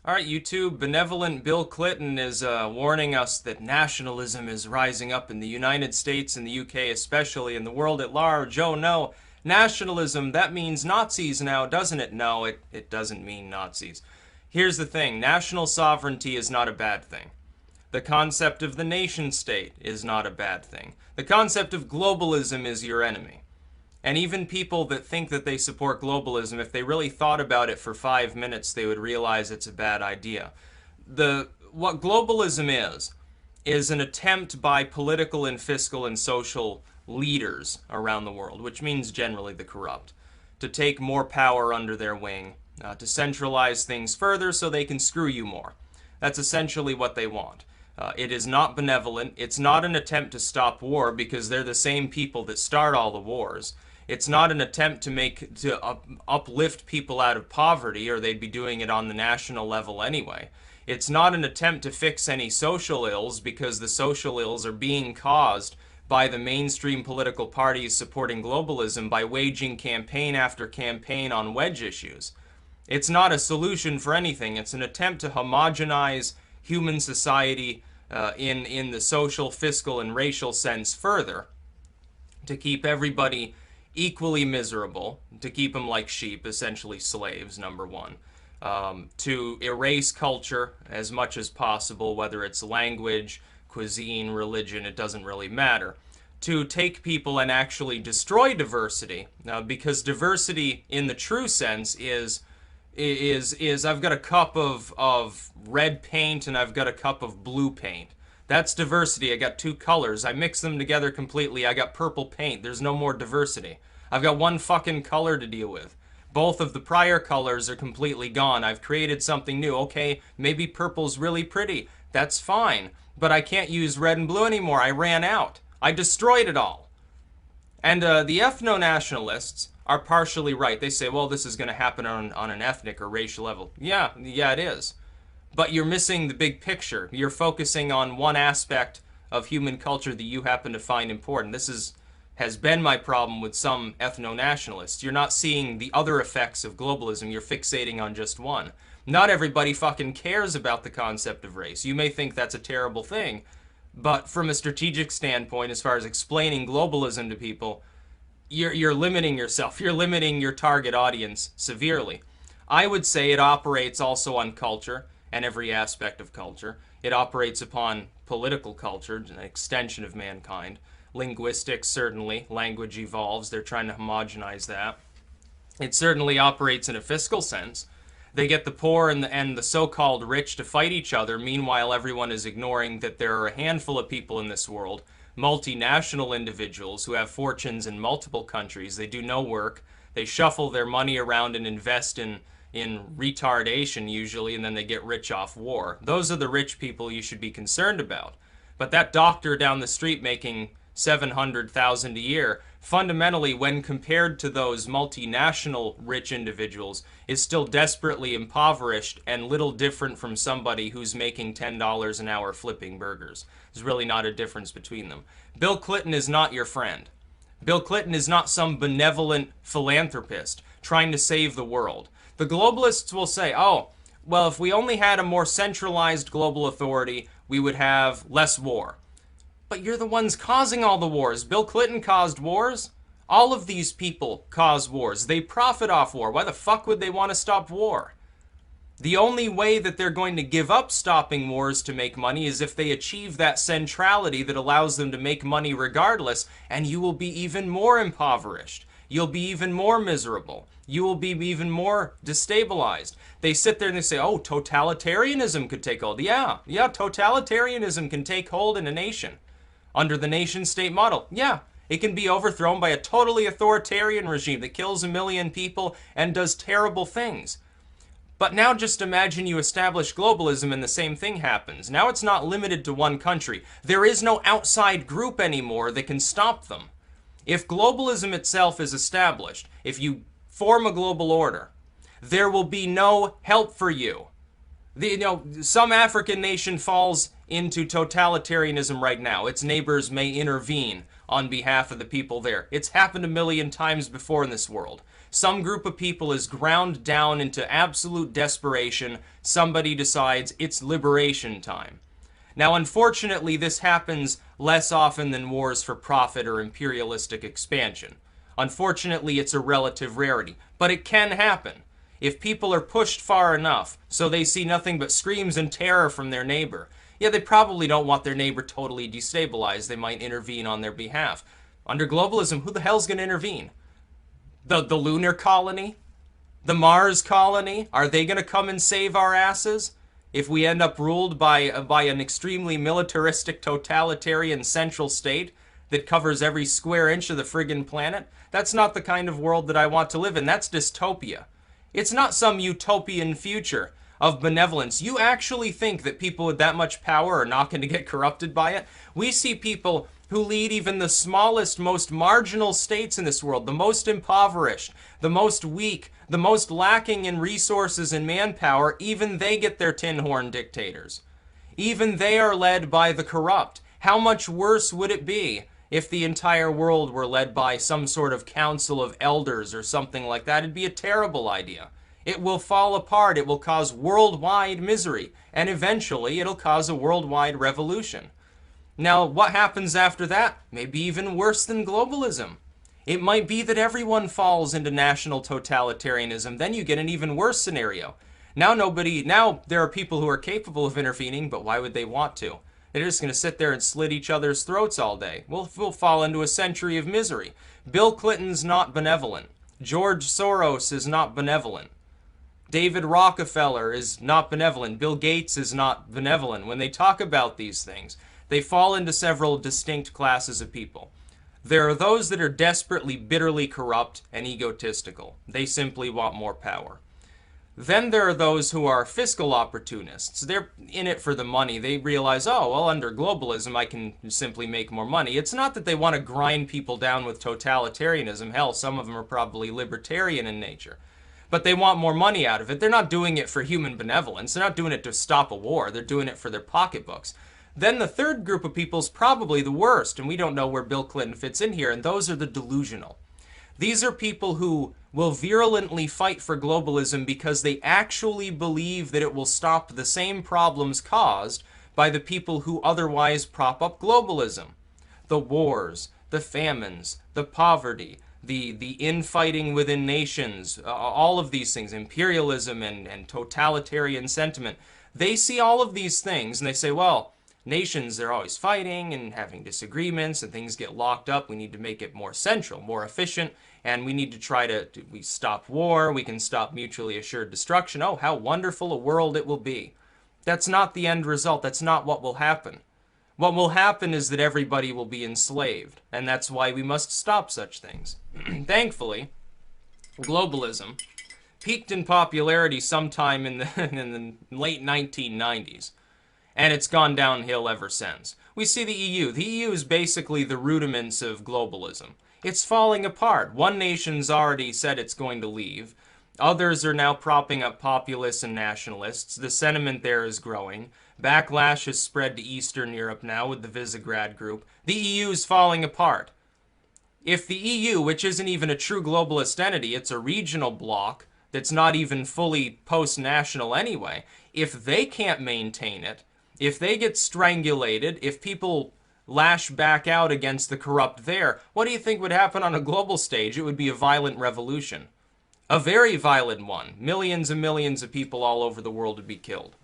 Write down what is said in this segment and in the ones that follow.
All right, YouTube, benevolent Bill Clinton is warning us that nationalism is rising up in the United States and the UK especially, and the world at large. Oh no, nationalism, that means Nazis now, doesn't it? No, it doesn't mean Nazis. Here's the thing, national sovereignty is not a bad thing. The concept of the nation state is not a bad thing. The concept of globalism is your enemy. And even people that think that they support globalism, if they really thought about it for 5 minutes, they would realize it's a bad idea. What globalism is an attempt by political and fiscal and social leaders around the world, which means generally the corrupt, to take more power under their wing, to centralize things further so they can screw you more. That's essentially what they want. It is not benevolent. It's not an attempt to stop war because they're the same people that start all the wars. It's not an attempt to uplift people out of poverty, or they'd be doing it on the national level anyway. It's not an attempt to fix any social ills because the social ills are being caused by the mainstream political parties supporting globalism by waging campaign after campaign on wedge issues. It's not a solution for anything. It's an attempt to homogenize human society in the social, fiscal, and racial sense further, to keep everybody equally miserable, to keep them like sheep, essentially slaves, number one. To erase culture as much as possible, whether it's language, cuisine, religion, it doesn't really matter. To take people and actually destroy diversity, because diversity in the true sense is I've got a cup of red paint and I've got a cup of blue paint. That's diversity. I got two colors. I mix them together completely. I got purple paint. There's no more diversity. I've got one fucking color to deal with. Both of the prior colors are completely gone. I've created something new. Okay, maybe purple's really pretty. That's fine. But I can't use red and blue anymore. I ran out. I destroyed it all. And the ethno-nationalists are partially right. They say, well, this is going to happen on an ethnic or racial level. Yeah, it is. But you're missing the big picture. You're focusing on one aspect of human culture that you happen to find important. This has been my problem with some ethno-nationalists. You're not seeing the other effects of globalism. You're fixating on just one. Not everybody fucking cares about the concept of race. You may think that's a terrible thing, but from a strategic standpoint, as far as explaining globalism to people, you're limiting yourself. You're limiting your target audience severely. I would say it operates also on culture and every aspect of culture. It operates upon political culture, an extension of mankind. Linguistics, certainly. Language evolves. They're trying to homogenize that. It certainly operates in a fiscal sense. They get the poor and the so-called rich to fight each other. Meanwhile, everyone is ignoring that there are a handful of people in this world, multinational individuals who have fortunes in multiple countries. They do no work. They shuffle their money around and invest in retardation usually, and then they get rich off war. Those are the rich people you should be concerned about. But that doctor down the street making $700,000 a year, fundamentally, when compared to those multinational rich individuals, is still desperately impoverished and little different from somebody who's making $10 an hour flipping burgers. There's really not a difference between them. Bill Clinton is not your friend. Bill Clinton is not some benevolent philanthropist trying to save the world. The globalists will say, oh, well, if we only had a more centralized global authority, we would have less war. But you're the ones causing all the wars. Bill Clinton caused wars. All of these people cause wars. They profit off war. Why the fuck would they want to stop war? The only way that they're going to give up stopping wars to make money is if they achieve that centrality that allows them to make money regardless, and you will be even more impoverished. You'll be even more miserable. You will be even more destabilized. They sit there and they say, oh, totalitarianism could take hold. Yeah, totalitarianism can take hold in a nation. Under the nation-state model, yeah, it can be overthrown by a totally authoritarian regime that kills 1 million people and does terrible things. But now just imagine you establish globalism and the same thing happens. Now it's not limited to one country. There is no outside group anymore that can stop them. If globalism itself is established, if you form a global order, there will be no help for you. Some African nation falls into totalitarianism right now. Its neighbors may intervene on behalf of the people there. It's happened 1 million times before in this world. Some group of people is ground down into absolute desperation. Somebody decides it's liberation time. Now, unfortunately, this happens less often than wars for profit or imperialistic expansion. Unfortunately, it's a relative rarity, but it can happen. If people are pushed far enough so they see nothing but screams and terror from their neighbor, yeah, they probably don't want their neighbor totally destabilized. They might intervene on their behalf. Under globalism, who the hell's going to intervene? The lunar colony? The Mars colony? Are they going to come and save our asses? If we end up ruled by an extremely militaristic, totalitarian central state that covers every square inch of the friggin' planet, that's not the kind of world that I want to live in. That's dystopia. It's not some utopian future of benevolence. You actually think that people with that much power are not going to get corrupted by it? We see people who lead even the smallest, most marginal states in this world, the most impoverished, the most weak, the most lacking in resources and manpower, even they get their tin horn dictators. Even they are led by the corrupt. How much worse would it be if the entire world were led by some sort of council of elders or something like that? It'd be a terrible idea. It will fall apart. It will cause worldwide misery. And eventually, it'll cause a worldwide revolution. Now, what happens after that? Maybe even worse than globalism. It might be that everyone falls into national totalitarianism. Then you get an even worse scenario. Now there are people who are capable of intervening, but why would they want to? They're just going to sit there and slit each other's throats all day. We'll fall into a century of misery. Bill Clinton's not benevolent. George Soros is not benevolent. David Rockefeller is not benevolent. Bill Gates is not benevolent. When they talk about these things, they fall into several distinct classes of people. There are those that are desperately, bitterly corrupt and egotistical. They simply want more power. Then there are those who are fiscal opportunists. They're in it for the money. They realize, oh, well, under globalism, I can simply make more money. It's not that they want to grind people down with totalitarianism. Hell, some of them are probably libertarian in nature. But they want more money out of it. They're not doing it for human benevolence. They're not doing it to stop a war. They're doing it for their pocketbooks. Then the third group of people is probably the worst, and we don't know where Bill Clinton fits in here, and those are the delusional. These are people who will virulently fight for globalism because they actually believe that it will stop the same problems caused by the people who otherwise prop up globalism. The wars, the famines, the poverty, the infighting within nations, all of these things, imperialism and totalitarian sentiment. They see all of these things and they say, well, nations, they're always fighting and having disagreements and things get locked up. We need to make it more central, more efficient, and we need to try to we stop war. We can stop mutually assured destruction. Oh, how wonderful a world it will be. That's not the end result. That's not what will happen. What will happen is that everybody will be enslaved, and that's why we must stop such things. Thankfully, globalism peaked in popularity sometime in the late 1990s. And it's gone downhill ever since. We see the EU. The EU is basically the rudiments of globalism. It's falling apart. One nation's already said it's going to leave. Others are now propping up populists and nationalists. The sentiment there is growing. Backlash has spread to Eastern Europe now with the Visegrad group. The EU is falling apart. If the EU, which isn't even a true globalist entity, it's a regional bloc that's not even fully post-national anyway, if they can't maintain it, if they get strangulated, if people lash back out against the corrupt there, what do you think would happen on a global stage? It would be a violent revolution. A very violent one. Millions and millions of people all over the world would be killed.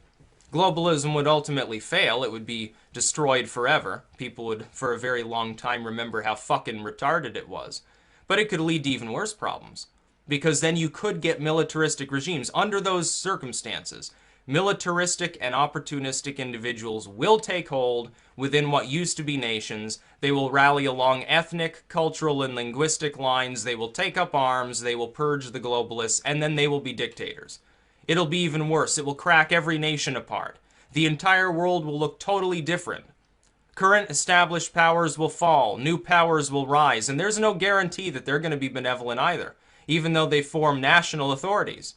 Globalism would ultimately fail. It would be destroyed forever. People would, for a very long time, remember how fucking retarded it was. But it could lead to even worse problems. Because then you could get militaristic regimes. Under those circumstances, militaristic and opportunistic individuals will take hold within what used to be nations. They will rally along ethnic, cultural, and linguistic lines. They will take up arms. They will purge the globalists, and then they will be dictators. It'll be even worse. It will crack every nation apart. The entire world will look totally different. Current established powers will fall. New powers will rise. And there's no guarantee that they're going to be benevolent either, even though they form national authorities.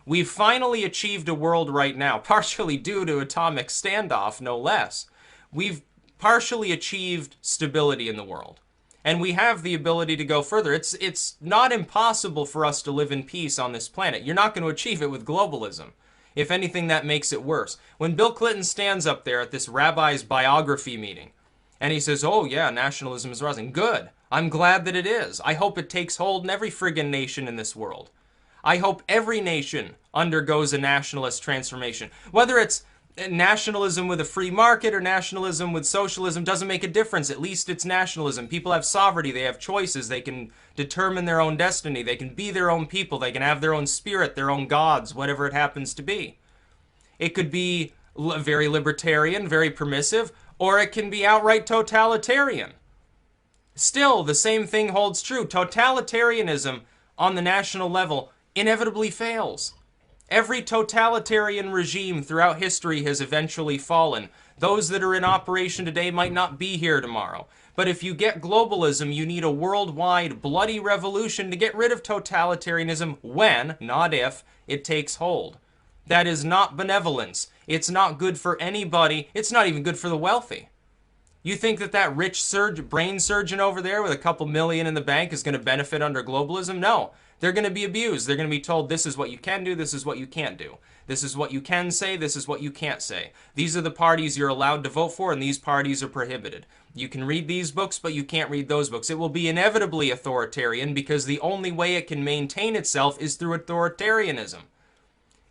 We've finally achieved a world right now, partially due to atomic standoff, no less. We've partially achieved stability in the world. And we have the ability to go further. It's not impossible for us to live in peace on this planet. You're not going to achieve it with globalism. If anything, that makes it worse. When Bill Clinton stands up there at this rabbi's biography meeting, and he says, oh yeah, nationalism is rising. Good. I'm glad that it is. I hope it takes hold in every friggin' nation in this world. I hope every nation undergoes a nationalist transformation. Whether it's nationalism with a free market or nationalism with socialism doesn't make a difference. At least it's nationalism. People have sovereignty. They have choices. They can determine their own destiny. They can be their own people. They can have their own spirit, their own gods, whatever it happens to be. It could be very libertarian, very permissive, or it can be outright totalitarian. Still, the same thing holds true. Totalitarianism on the national level inevitably fails. Every totalitarian regime throughout history has eventually fallen. Those that are in operation today might not be here tomorrow. But if you get globalism, you need a worldwide bloody revolution to get rid of totalitarianism when, not if, it takes hold. That is not benevolence. It's not good for anybody. It's not even good for the wealthy. You think that rich brain surgeon over there with a couple million in the bank is going to benefit under globalism? No. They're going to be abused. They're going to be told this is what you can do, this is what you can't do. This is what you can say, this is what you can't say. These are the parties you're allowed to vote for, and these parties are prohibited. You can read these books, but you can't read those books. It will be inevitably authoritarian because the only way it can maintain itself is through authoritarianism.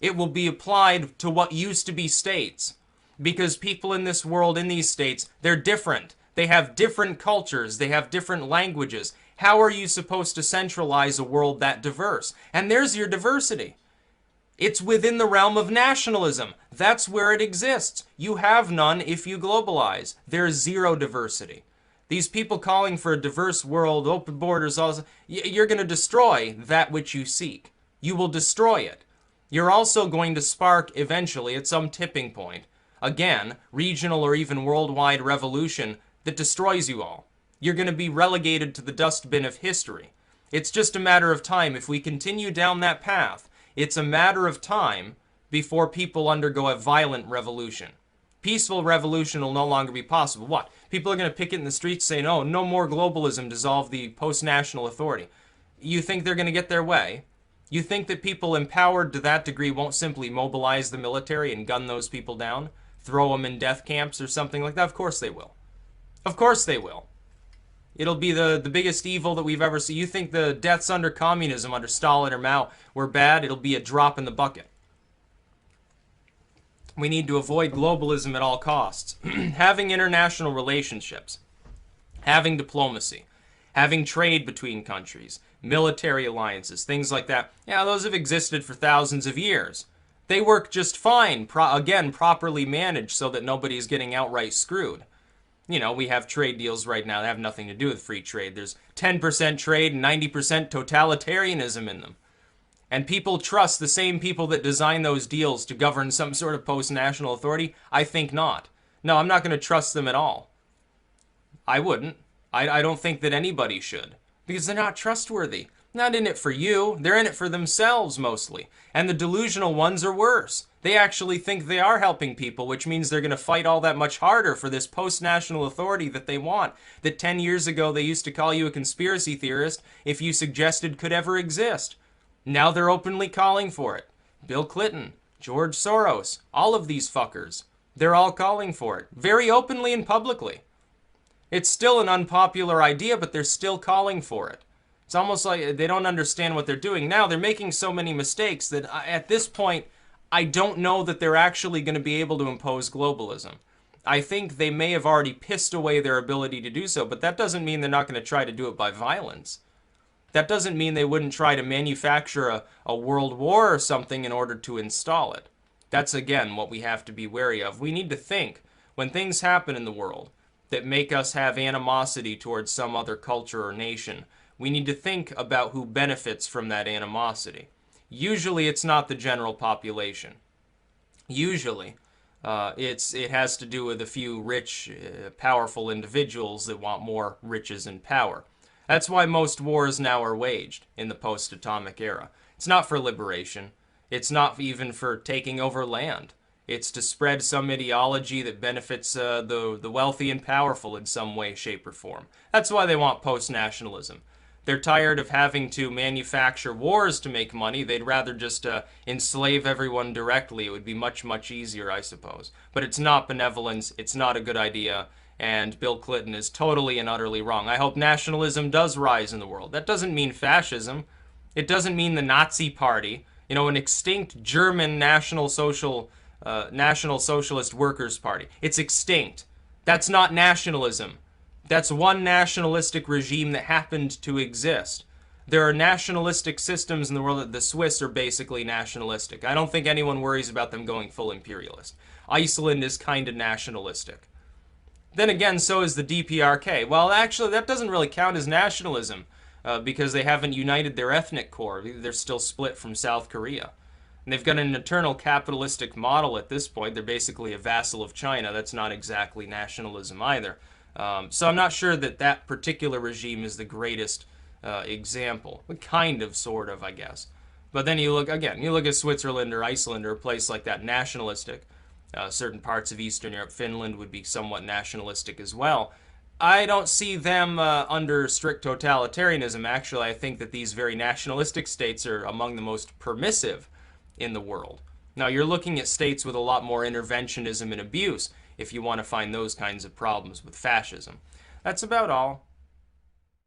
It will be applied to what used to be states. Because people in this world, in these states, they're different. They have different cultures. They have different languages. How are you supposed to centralize a world that diverse? And there's your diversity. It's within the realm of nationalism. That's where it exists. You have none if you globalize. There's zero diversity. These people calling for a diverse world, open borders, you're going to destroy that which you seek. You will destroy it. You're also going to spark, eventually, at some tipping point, again, regional or even worldwide revolution that destroys you all. You're going to be relegated to the dustbin of history. It's just a matter of time. If we continue down that path, it's a matter of time before people undergo a violent revolution. Peaceful revolution will no longer be possible. What? People are going to picket in the streets saying, oh, no more globalism, dissolve the post-national authority. You think they're going to get their way? You think that people empowered to that degree won't simply mobilize the military and gun those people down? Throw them in death camps or something like that? Of course they will. Of course they will. It'll be the biggest evil that we've ever seen. You think the deaths under communism, under Stalin or Mao, were bad? It'll be a drop in the bucket. We need to avoid globalism at all costs. Having international relationships, having diplomacy, having trade between countries, military alliances, things like that. Yeah, those have existed for thousands of years. They work just fine, again, properly managed so that nobody's getting outright screwed. You know, we have trade deals right now that have nothing to do with free trade. There's 10% trade and 90% totalitarianism in them. And people trust the same people that design those deals to govern some sort of post-national authority? I think not. No, I'm not going to trust them at all. I wouldn't. I don't think that anybody should. Because they're not trustworthy. Not in it for you. They're in it for themselves, mostly. And the delusional ones are worse. They actually think they are helping people, which means they're going to fight all that much harder for this post-national authority that they want, that 10 years ago they used to call you a conspiracy theorist if you suggested could ever exist. Now they're openly calling for it. Bill Clinton, George Soros, all of these fuckers. They're all calling for it, very openly and publicly. It's still an unpopular idea, but they're still calling for it. It's almost like they don't understand what they're doing. Now they're making so many mistakes that at this point, I don't know that they're actually going to be able to impose globalism. I think they may have already pissed away their ability to do so, but that doesn't mean they're not going to try to do it by violence. That doesn't mean they wouldn't try to manufacture a world war or something in order to install it. That's, again, what we have to be wary of. We need to think, when things happen in the world that make us have animosity towards some other culture or nation, we need to think about who benefits from that animosity. Usually it's not the general population. Usually it has to do with a few rich, powerful individuals that want more riches and power. That's why most wars now are waged in the post-atomic era. It's not for liberation. It's not even for taking over land. It's to spread some ideology that benefits the wealthy and powerful in some way, shape, or form. That's why they want post-nationalism. They're tired of having to manufacture wars to make money. They'd rather just enslave everyone directly. It would be much, much easier, I suppose. But it's not benevolence. It's not a good idea. And Bill Clinton is totally and utterly wrong. I hope nationalism does rise in the world. That doesn't mean fascism. It doesn't mean the Nazi Party. You know, an extinct German National Socialist Workers' Party. It's extinct. That's not nationalism. That's one nationalistic regime that happened to exist. There are nationalistic systems in the world. The Swiss are basically nationalistic. I don't think anyone worries about them going full imperialist. Iceland is kind of nationalistic. Then again, so is the DPRK. Well, actually, that doesn't really count as nationalism because they haven't united their ethnic core. They're still split from South Korea. And they've got an eternal capitalistic model at this point. They're basically a vassal of China. That's not exactly nationalism either. So I'm not sure that that particular regime is the greatest example. Kind of, sort of, I guess. But then you look at Switzerland or Iceland or a place like that, nationalistic. Certain parts of Eastern Europe, Finland would be somewhat nationalistic as well. I don't see them under strict totalitarianism. Actually, I think that these very nationalistic states are among the most permissive in the world. Now, you're looking at states with a lot more interventionism and abuse if you want to find those kinds of problems with fascism. That's about all.